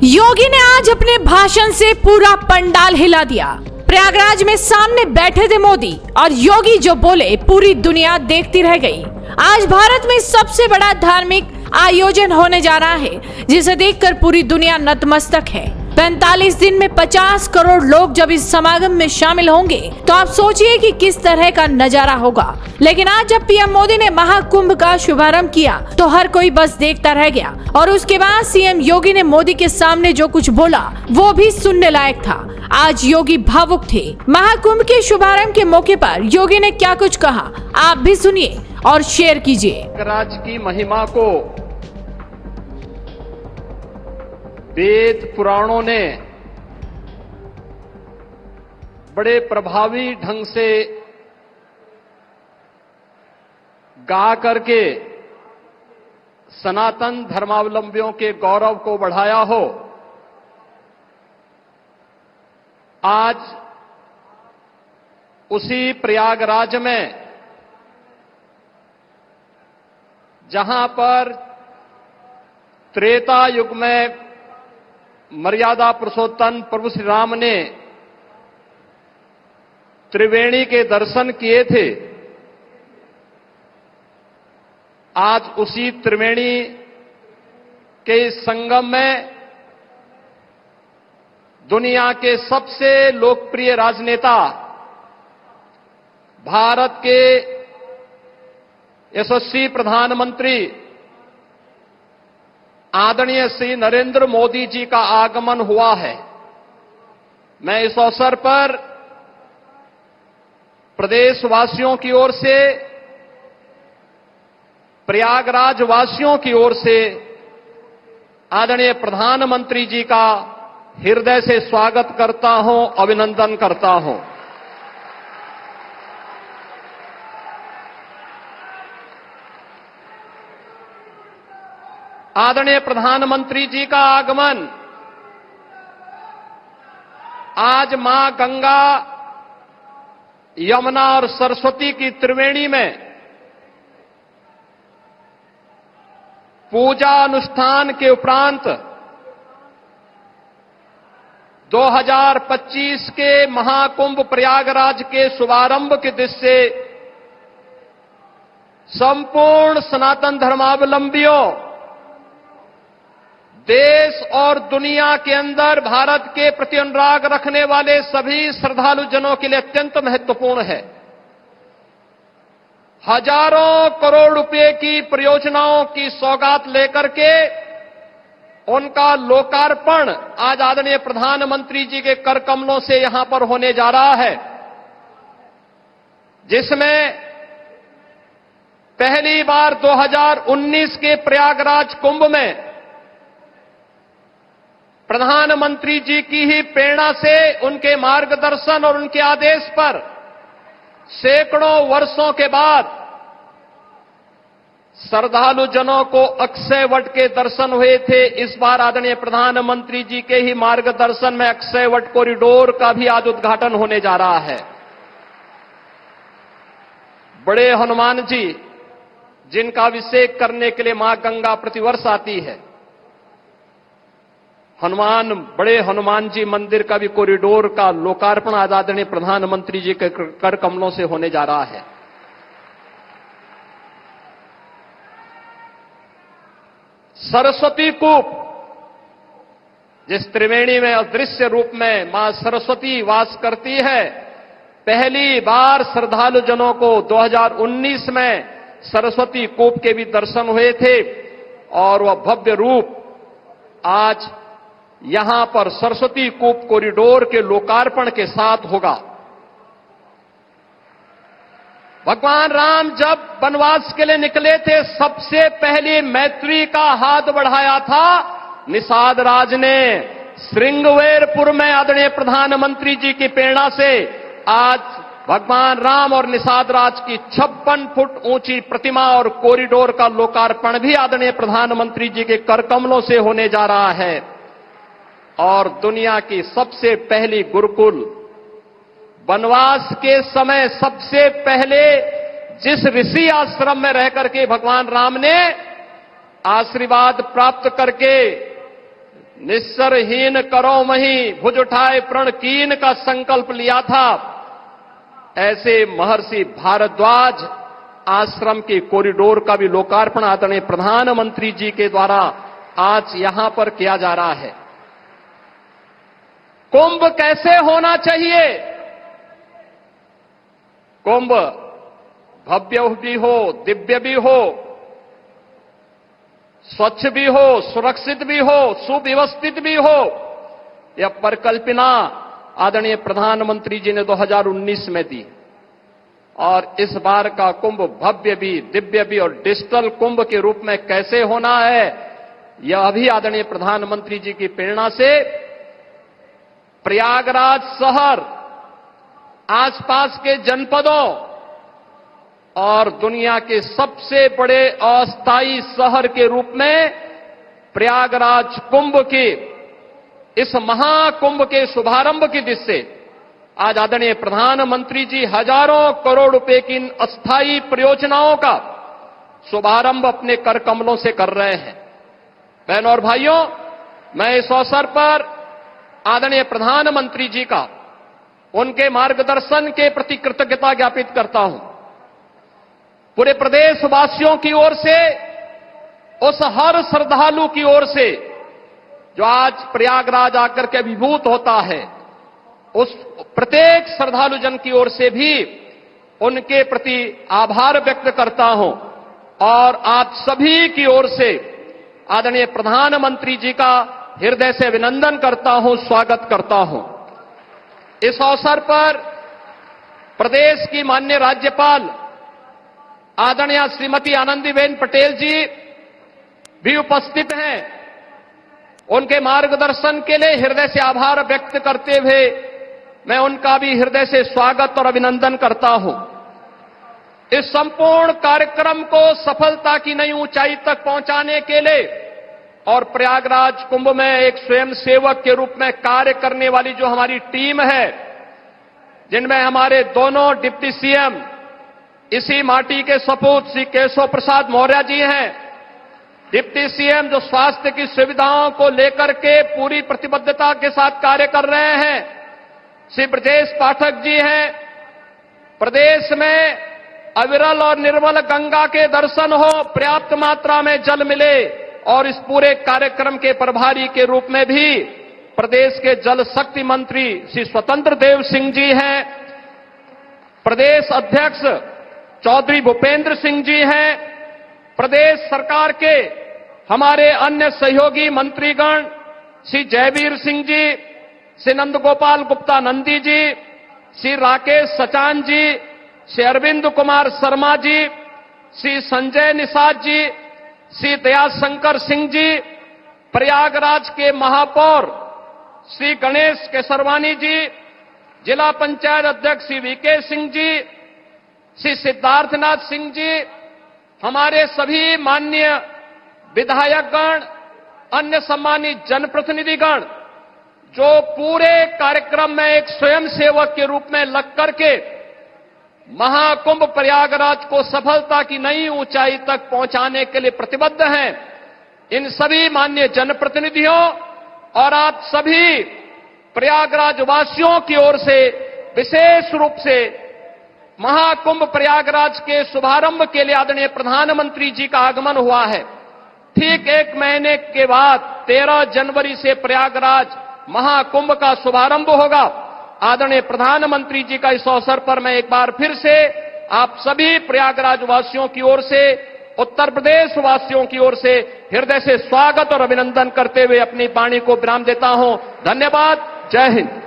योगी ने आज अपने भाषण से पूरा पंडाल हिला दिया। प्रयागराज में सामने बैठे थे मोदी और योगी जो बोले पूरी दुनिया देखती रह गई। आज भारत में सबसे बड़ा धार्मिक आयोजन होने जा रहा है जिसे देखकर पूरी दुनिया नतमस्तक है। 45 दिन में 50 करोड़ लोग जब इस समागम में शामिल होंगे तो आप सोचिए कि किस तरह का नजारा होगा। लेकिन आज जब पीएम मोदी ने महाकुंभ का शुभारंभ किया तो हर कोई बस देखता रह गया और उसके बाद सीएम योगी ने मोदी के सामने जो कुछ बोला वो भी सुनने लायक था। आज योगी भावुक थे। महाकुंभ के शुभारंभ के मौके पर योगी ने क्या कुछ कहा आप भी सुनिए और शेयर कीजिए। प्रयागराज की महिमा को वेद पुराणों ने बड़े प्रभावी ढंग से गा करके सनातन धर्मावलंबियों के गौरव को बढ़ाया हो। आज उसी प्रयागराज में जहां पर त्रेता युग में मर्यादा पुरुषोत्तम प्रभु श्री राम ने त्रिवेणी के दर्शन किए थे, आज उसी त्रिवेणी के संगम में दुनिया के सबसे लोकप्रिय राजनेता, भारत के यशस्वी प्रधानमंत्री आदरणीय श्री नरेंद्र मोदी जी का आगमन हुआ है। मैं इस अवसर पर प्रदेशवासियों की ओर से, प्रयागराज वासियों की ओर से आदरणीय प्रधानमंत्री जी का हृदय से स्वागत करता हूं, अभिनंदन करता हूं। आदरणीय प्रधानमंत्री जी का आगमन आज मां गंगा, यमुना और सरस्वती की त्रिवेणी में पूजा अनुष्ठान के उपरांत 2025 के महाकुंभ प्रयागराज के शुभारंभ की दृष्टि से संपूर्ण सनातन धर्मावलंबियों, देश और दुनिया के अंदर भारत के प्रति अनुराग रखने वाले सभी श्रद्धालु जनों के लिए अत्यंत महत्वपूर्ण है। हजारों करोड़ रुपए की परियोजनाओं की सौगात लेकर के उनका लोकार्पण आज आदरणीय प्रधानमंत्री जी के कर कमलों से यहां पर होने जा रहा है, जिसमें पहली बार 2019 के प्रयागराज कुंभ में प्रधानमंत्री जी की ही प्रेरणा से, उनके मार्गदर्शन और उनके आदेश पर सैकड़ों वर्षों के बाद श्रद्धालु जनों को अक्षय वट के दर्शन हुए थे। इस बार आदरणीय प्रधानमंत्री जी के ही मार्गदर्शन में अक्षय वट कॉरिडोर का भी आज उद्घाटन होने जा रहा है। बड़े हनुमान जी, जिनका अभिषेक करने के लिए मां गंगा प्रतिवर्ष आती है, बड़े हनुमान जी मंदिर का भी कॉरिडोर का लोकार्पण आज आदरणीय प्रधानमंत्री जी के कर कमलों से होने जा रहा है। सरस्वती कूप, जिस त्रिवेणी में अदृश्य रूप में मां सरस्वती वास करती है, पहली बार श्रद्धालु जनों को 2019 में सरस्वती कूप के भी दर्शन हुए थे और वह भव्य रूप आज यहां पर सरस्वती कूप कॉरिडोर के लोकार्पण के साथ होगा। भगवान राम जब वनवास के लिए निकले थे, सबसे पहले मैत्री का हाथ बढ़ाया था निषाद राज ने। श्रृंगवेरपुर में आदरणीय प्रधानमंत्री जी की प्रेरणा से आज भगवान राम और निषाद राज की 56 फुट ऊंची प्रतिमा और कॉरिडोर का लोकार्पण भी आदरणीय प्रधानमंत्री जी के कर कमलों से होने जा रहा है। और दुनिया की सबसे पहली गुरुकुल, वनवास के समय सबसे पहले जिस ऋषि आश्रम में रह करके भगवान राम ने आशीर्वाद प्राप्त करके निस्सरहीन करो मही भुज उठाए प्रण कीन का संकल्प लिया था, ऐसे महर्षि भारद्वाज आश्रम के कॉरिडोर का भी लोकार्पण आदरणीय प्रधानमंत्री जी के द्वारा आज यहां पर किया जा रहा है। कुंभ कैसे होना चाहिए? कुंभ भव्य भी हो, दिव्य भी हो, स्वच्छ भी हो, सुरक्षित भी हो, सुव्यवस्थित भी हो। यह परिकल्पना आदरणीय प्रधानमंत्री जी ने 2019 में दी और इस बार का कुंभ भव्य भी, दिव्य भी और डिजिटल कुंभ के रूप में कैसे होना है, यह भी आदरणीय प्रधानमंत्री जी की प्रेरणा से प्रयागराज शहर, आसपास के जनपदों और दुनिया के सबसे बड़े अस्थायी शहर के रूप में प्रयागराज कुंभ के इस महाकुंभ के शुभारंभ की दिशा से आज आदरणीय प्रधानमंत्री जी हजारों करोड़ रुपए की इन अस्थायी परियोजनाओं का शुभारंभ अपने कर कमलों से कर रहे हैं। बहनों और भाइयों, मैं इस अवसर पर आदरणीय प्रधानमंत्री जी का उनके मार्गदर्शन के प्रति कृतज्ञता ज्ञापित करता हूं। पूरे प्रदेशवासियों की ओर से, उस हर श्रद्धालु की ओर से जो आज प्रयागराज आकर के अभिभूत होता है, उस प्रत्येक श्रद्धालु जन की ओर से भी उनके प्रति आभार व्यक्त करता हूं और आप सभी की ओर से आदरणीय प्रधानमंत्री जी का हृदय से अभिनंदन करता हूं, स्वागत करता हूं। इस अवसर पर प्रदेश की माननीय राज्यपाल आदरणीय श्रीमती आनंदीबेन पटेल जी भी उपस्थित हैं। उनके मार्गदर्शन के लिए हृदय से आभार व्यक्त करते हुए मैं उनका भी हृदय से स्वागत और अभिनंदन करता हूं। इस संपूर्ण कार्यक्रम को सफलता की नई ऊंचाई तक पहुंचाने के लिए और प्रयागराज कुंभ में एक स्वयंसेवक के रूप में कार्य करने वाली जो हमारी टीम है, जिनमें हमारे दोनों डिप्टी सीएम इसी माटी के सपूत श्री केशव प्रसाद मौर्य जी हैं, डिप्टी सीएम जो स्वास्थ्य की सुविधाओं को लेकर के पूरी प्रतिबद्धता के साथ कार्य कर रहे हैं, श्री ब्रजेश पाठक जी हैं, प्रदेश में अविरल और निर्मल गंगा के दर्शन हो, पर्याप्त मात्रा में जल मिले और इस पूरे कार्यक्रम के प्रभारी के रूप में भी प्रदेश के जल शक्ति मंत्री श्री स्वतंत्र देव सिंह जी हैं, प्रदेश अध्यक्ष चौधरी भूपेंद्र सिंह जी हैं, प्रदेश सरकार के हमारे अन्य सहयोगी मंत्रीगण श्री जयवीर सिंह जी, श्री नंदगोपाल गुप्ता नंदी जी, श्री राकेश सचान जी, श्री अरविंद कुमार शर्मा जी, श्री संजय निषाद जी, श्री दयाशंकर सिंह जी, प्रयागराज के महापौर श्री गणेश केसरवानी जी, जिला पंचायत अध्यक्ष श्री वीके सिंह जी, श्री सिद्धार्थनाथ सिंह जी, हमारे सभी माननीय विधायकगण, अन्य सम्मानित जनप्रतिनिधिगण जो पूरे कार्यक्रम में एक स्वयंसेवक के रूप में लग करके महाकुंभ प्रयागराज को सफलता की नई ऊंचाई तक पहुंचाने के लिए प्रतिबद्ध हैं, इन सभी माननीय जनप्रतिनिधियों और आप सभी प्रयागराज वासियों की ओर से विशेष रूप से महाकुंभ प्रयागराज के शुभारंभ के लिए आदरणीय प्रधानमंत्री जी का आगमन हुआ है। ठीक एक महीने के बाद 13 जनवरी से प्रयागराज महाकुंभ का शुभारंभ होगा। आदरणीय प्रधानमंत्री जी का इस अवसर पर मैं एक बार फिर से आप सभी प्रयागराज वासियों की ओर से, उत्तर प्रदेश वासियों की ओर से हृदय से स्वागत और अभिनंदन करते हुए अपनी वाणी को विराम देता हूं। धन्यवाद। जय हिंद।